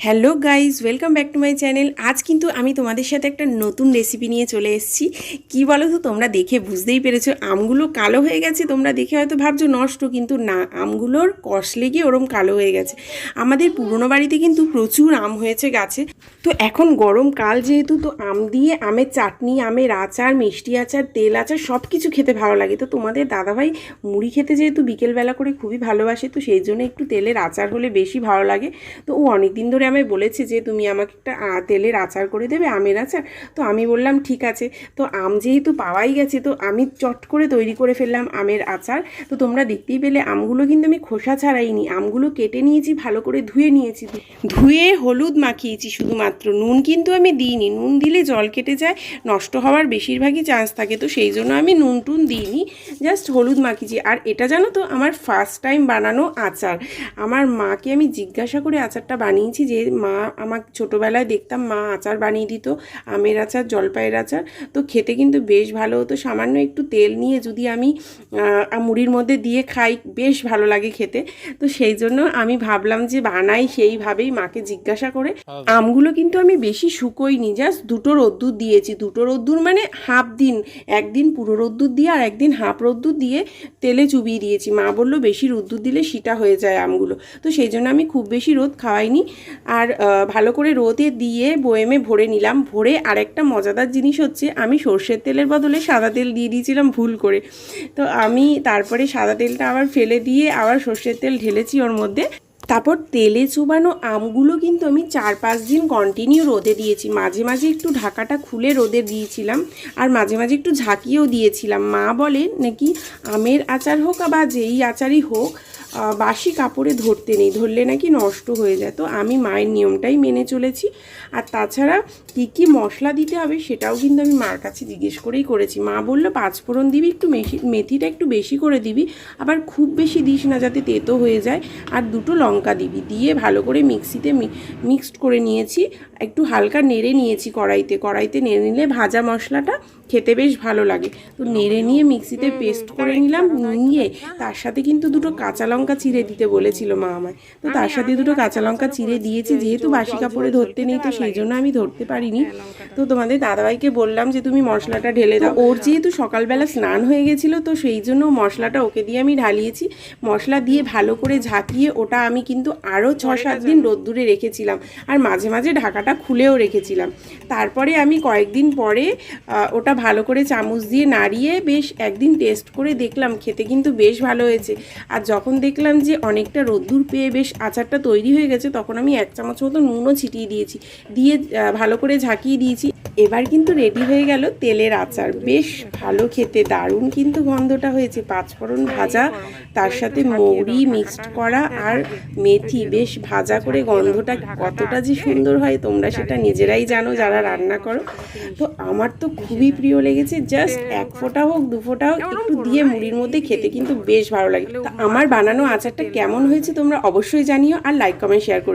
Hello guys, welcome back to my channel. আজ কিন্তু আমি তোমাদের সাথে একটা নতুন রেসিপি নিয়ে চলে এসেছি। কি বলো তো, তোমরা দেখে বুঝতেই পেরেছো আমগুলো কালো হয়ে গেছে। তোমরা দেখে হয়তো ভাবছো নষ্ট, কিন্তু না, আমগুলোর কষ লেগে ওরম কালো হয়ে গেছে। আমাদের পুরনো বাড়িতে কিন্তু প্রচুর আম হয়েছে গাছে। তো এখন গরমকাল যেহেতু, তো আম দিয়ে আমের চাটনি, আমের আচার, মিষ্টি আচার, তেল আচার সব কিছু খেতে ভালো লাগে। তো তোমাদের দাদাভাই মুড়ি খেতে যেহেতু বিকেলবেলা করে খুবই ভালোবাসে, তো সেই জন্য একটু তেলের আচার হলে বেশি ভালো লাগে। তো ও অনেক দিন ধরে আমায় বলেছে যে তুমি আমাকে একটা তেলের আচার করে দেবে, আমের আচার। তো আমি বললাম ঠিক আছে। তো আম যেহেতু পাওয়াই গেছে, তো আমি চট করে তৈরি করে ফেললাম আমের আচার। তো তোমরা দেখতেই পেলে আমগুলো কিন্তু আমি খোসা ছাড়াইনি, আমগুলো কেটে নিয়েছি, ভালো করে ধুয়ে নিয়েছি, ধুয়ে হলুদ মাখিয়েছি শুধুমাত্র, নুন কিন্তু আমি দিইনি। নুন দিলে জল কেটে যায়, নষ্ট হওয়ার বেশিরভাগই চান্স থাকে, তো সেই জন্য আমি নুন টুন দিইনি, জাস্ট হলুদ মাখিয়েছি। আর এটা জানো তো, আমার ফার্স্ট টাইম বানানো আচার। আমার মাকে আমি জিজ্ঞাসা করে আচারটা বানিয়েছি, যে মা আমাকে ছোটোবেলায় দেখতাম মা আচার বানিয়ে দিত, আমের আচার, জলপাইয়ের আচার। তো খেতে কিন্তু বেশ ভালো হতো। সামান্য একটু তেল নিয়ে যদি আমি মুড়ির মধ্যে দিয়ে খাই, বেশ ভালো লাগে খেতে। তো সেই জন্য আমি ভাবলাম যে বানাই সেইভাবেই, মাকে জিজ্ঞাসা করে। আমগুলো কিন্তু আমি বেশি শুকোইনি, জাস্ট দুটো রোদ্দুর দিয়েছি। দুটো রোদ্দুর মানে হাফ দিন, একদিন পুরো রোদ্দুর দিয়ে আর একদিন হাফ রোদ্দুর দিয়ে তেলে চুবিয়ে দিয়েছি। মা বললো বেশি রোদ্দুর দিলে সিটা হয়ে যায় আমগুলো, তো সেই জন্য আমি খুব বেশি রোদ খাওয়াইনি। আর ভালো করে রোদে দিয়ে বয়েমে ভরে নিলাম। ভরে আরেকটা মজাদার জিনিস হচ্ছে, আমি সর্ষের তেলের বদলে সাদা তেল দিয়ে দিয়েছিলাম ভুল করে। তো আমি তারপরে সাদা তেলটা আবার ফেলে দিয়ে আবার সর্ষের তেল ঢেলেছি ওর মধ্যে। তারপর তেলে চুবানো আমগুলো কিন্তু আমি 4-5 দিন কন্টিনিউ রোদে দিয়েছি। মাঝে মাঝে একটু ঢাকাটা খুলে রোদে দিয়েছিলাম, আর মাঝে মাঝে একটু ঝাঁকিয়েও দিয়েছিলাম। মা বলে নাকি আমের আচার হোক বা যেই আচারই হোক, বাসি কাপড়ে ধরতে নেই, ধরলে নাকি নষ্ট হয়ে যায়। তো আমি মায়ের নিয়মটাই মেনে চলেছি। আর তাছাড়া কী কী মশলা দিতে হবে সেটাও কিন্তু আমি মার কাছে জিজ্ঞেস করেই করেছি। মা বললো 5 ফোড়ন দিবি, একটু মেথিটা একটু বেশি করে দিবি, আবার খুব বেশি দিস না যাতে তেতো হয়ে যায়। আর দুটো লঙ্কা দিবি, দিয়ে ভালো করে মিক্সিতে মিক্সড করে নিয়েছি। একটু হালকা নেড়ে নিয়েছি কড়াইতে নেড়ে নিলে ভাজা মশলাটা খেতে বেশ ভালো লাগে। তো নেড়ে নিয়ে মিক্সিতে পেস্ট করে নিলাম। নিয়ে তার সাথে কিন্তু দুটো কাঁচা লঙ্কা চিড়ে দিতে বলেছিল মা আমায়, তো তার সাথে দুটো কাঁচা লঙ্কা চিড়ে দিয়েছি। যেহেতু বাসি কাপড়ে ধরতে নেই, তো সেই জন্য আমি ধরতে পারিনি। তো তোমাদের দাদাভাইকে বললাম যে তুমি মশলাটা ঢেলে দাও। ওর যেহেতু সকালবেলা স্নান হয়ে গেছিলো, তো সেই জন্য মশলাটা ওকে দিয়ে আমি ঢালিয়েছি। মশলা দিয়ে ভালো করে ঝাঁকিয়ে ওটা আমি কিন্তু আরও 6-7 দিন রোদ্দুরে রেখেছিলাম, আর মাঝে মাঝে ঢাকাটা খুলেও রেখেছিলাম। তারপরে আমি কয়েকদিন পরে ওটা ভালো করে চামচ দিয়ে নাড়িয়ে বেশ একদিন টেস্ট করে দেখলাম, খেতে কিন্তু বেশ ভালো হয়েছে। আর যখন দেখলাম যে অনেকটা রোদ্দুর পেয়ে বেশ আচারটা তৈরি হয়ে গেছে, তখন আমি 1 চামচ মতো নুনও ছিটিয়ে দিয়েছি, দিয়ে ভালো করে ঝাঁকিয়ে দিয়েছি। এবার কিন্তু রেডি হয়ে গেল তেলের আচার। বেশ ভালো খেতে, দারুণ কিন্তু গন্ধটা হয়েছে। 5 ফোড়ন ভাজা, তার সাথে মৌরি মিক্সড করা আর মেথি বেশ ভাজা করে, গন্ধটা কতটা যে সুন্দর হয় তোমরা সেটা নিজেরাই জানো যারা রান্না করো। তো আমার তো খুবই প্রিয় লেগেছে। জাস্ট 1 ফোঁটা হোক 2 ফোঁটা হোক একটু দিয়ে মুড়ির মধ্যে খেতে কিন্তু বেশ ভালো লাগে। তো আমার বানানো আচারটা কেমন হয়েছে তোমরা অবশ্যই জানিও, আর লাইক কমেন্ট শেয়ার করো।